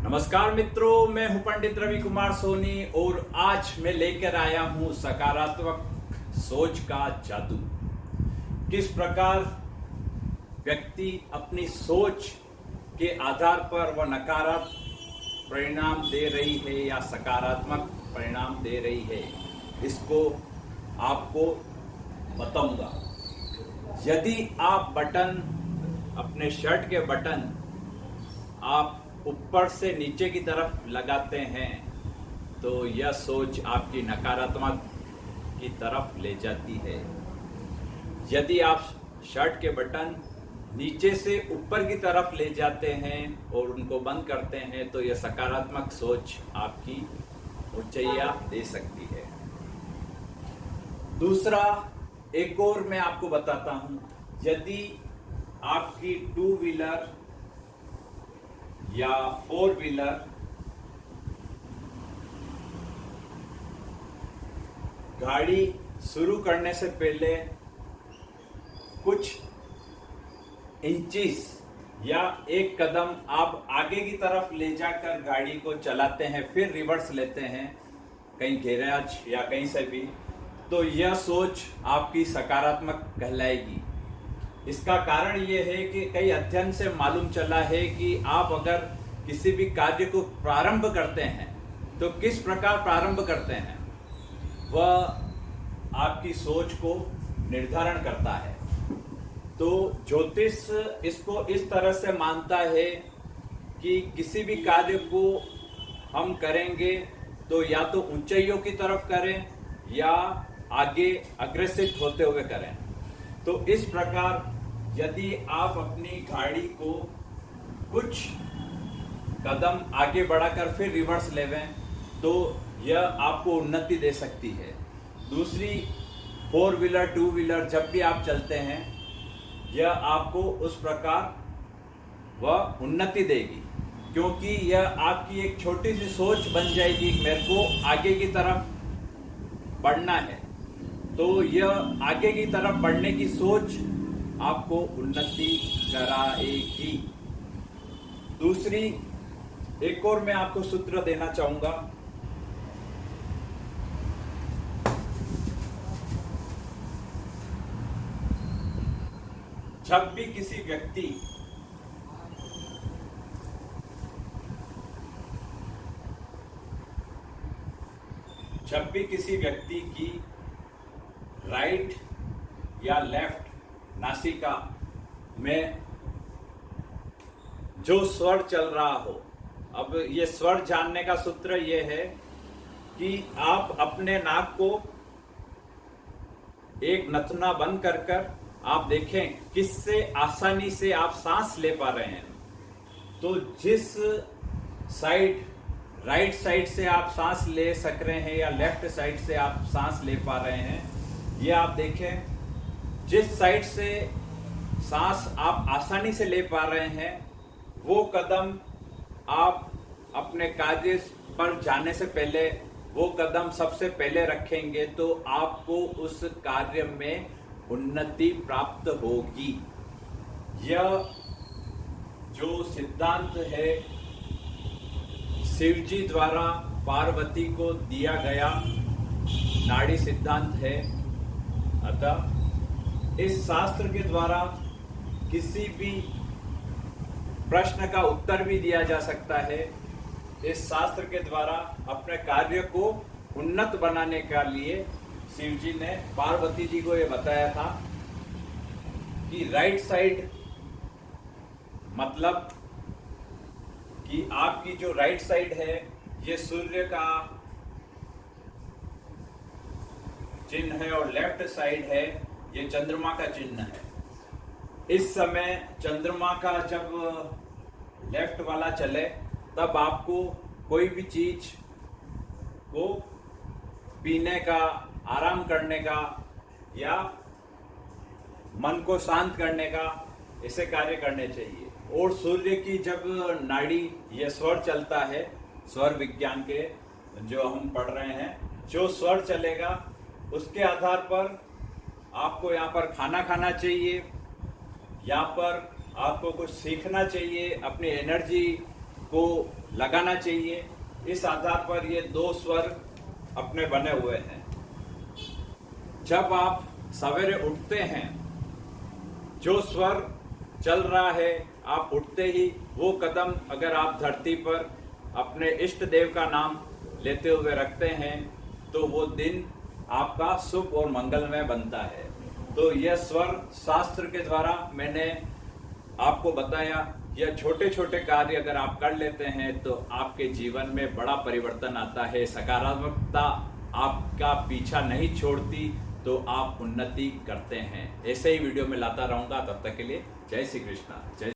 नमस्कार मित्रों, मैं हूं पंडित रवि कुमार सोनी और आज मैं लेकर आया हूं सकारात्मक सोच का जादू। किस प्रकार व्यक्ति अपनी सोच के आधार पर वह नकारात्मक परिणाम दे रही है या सकारात्मक परिणाम दे रही है, इसको आपको बताऊंगा। यदि आप अपने शर्ट के बटन आप ऊपर से नीचे की तरफ लगाते हैं तो यह सोच आपकी नकारात्मक की तरफ ले जाती है। यदि आप शर्ट के बटन नीचे से ऊपर की तरफ ले जाते हैं और उनको बंद करते हैं तो यह सकारात्मक सोच आपकी ऊंचाइयां दे सकती है। दूसरा, एक और मैं आपको बताता हूं। यदि आपकी टू व्हीलर या फोर व्हीलर गाड़ी शुरू करने से पहले कुछ इंचेस या एक कदम आप आगे की तरफ ले जाकर गाड़ी को चलाते हैं, फिर रिवर्स लेते हैं कहीं गैराज या कहीं से भी, तो यह सोच आपकी सकारात्मक कहलाएगी। इसका कारण यह है कि कई अध्ययन से मालूम चला है कि आप अगर किसी भी कार्य को प्रारंभ करते हैं तो किस प्रकार प्रारंभ करते हैं वह आपकी सोच को निर्धारण करता है। तो ज्योतिष इसको इस तरह से मानता है कि किसी भी कार्य को हम करेंगे तो या तो ऊंचाइयों की तरफ करें या आगे अग्रसित होते हुए करें। तो इस प्रकार यदि आप अपनी गाड़ी को कुछ कदम आगे बढ़ाकर फिर रिवर्स लेवें तो यह आपको उन्नति दे सकती है। दूसरी, फोर व्हीलर टू व्हीलर जब भी आप चलते हैं यह आपको उस प्रकार वह उन्नति देगी, क्योंकि यह आपकी एक छोटी सी सोच बन जाएगी, मेरे को आगे की तरफ बढ़ना है। तो यह आगे की तरफ बढ़ने की सोच आपको उन्नति कराएगी। दूसरी, एक और मैं आपको सूत्र देना चाहूंगा। जब भी किसी व्यक्ति की राइट या लेफ्ट नासिका में जो स्वर चल रहा हो, अब ये स्वर जानने का सूत्र ये है कि आप अपने नाक को एक नथुना बंद कर आप देखें किससे आसानी से आप सांस ले पा रहे हैं। तो जिस साइड, राइट साइड से आप सांस ले सक रहे हैं या लेफ्ट साइड से आप सांस ले पा रहे हैं, ये आप देखें। जिस साइड से सांस आप आसानी से ले पा रहे हैं वो कदम आप अपने कार्य पर जाने से पहले वो कदम सबसे पहले रखेंगे तो आपको उस कार्य में उन्नति प्राप्त होगी। यह जो सिद्धांत है शिव जी द्वारा पार्वती को दिया गया नाड़ी सिद्धांत है। अतः इस शास्त्र के द्वारा किसी भी प्रश्न का उत्तर भी दिया जा सकता है। इस शास्त्र के द्वारा अपने कार्य को उन्नत बनाने के लिए शिव जी ने पार्वती जी को यह बताया था कि राइट साइड मतलब कि आपकी जो राइट साइड है ये सूर्य का चिन्ह है और लेफ्ट साइड है ये चंद्रमा का चिन्ह है। इस समय चंद्रमा का जब लेफ्ट वाला चले तब आपको कोई भी चीज को पीने का, आराम करने का या मन को शांत करने का ऐसे कार्य करने चाहिए। और सूर्य की जब नाड़ी ये स्वर चलता है, स्वर विज्ञान के जो हम पढ़ रहे हैं, जो स्वर चलेगा उसके आधार पर आपको यहाँ पर खाना खाना चाहिए, यहाँ पर आपको कुछ सीखना चाहिए, अपनी एनर्जी को लगाना चाहिए। इस आधार पर ये 2 स्वर अपने बने हुए हैं। जब आप सवेरे उठते हैं, जो स्वर चल रहा है, आप उठते ही वो कदम अगर आप धरती पर अपने इष्ट देव का नाम लेते हुए रखते हैं तो वो दिन आपका शुभ और मंगलमय बनता है। तो यह स्वर शास्त्र के द्वारा मैंने आपको बताया। यह छोटे छोटे कार्य अगर आप कर लेते हैं तो आपके जीवन में बड़ा परिवर्तन आता है। सकारात्मकता आपका पीछा नहीं छोड़ती, तो आप उन्नति करते हैं। ऐसे ही वीडियो में लाता रहूंगा। तब तक के लिए जय श्री कृष्णा। जय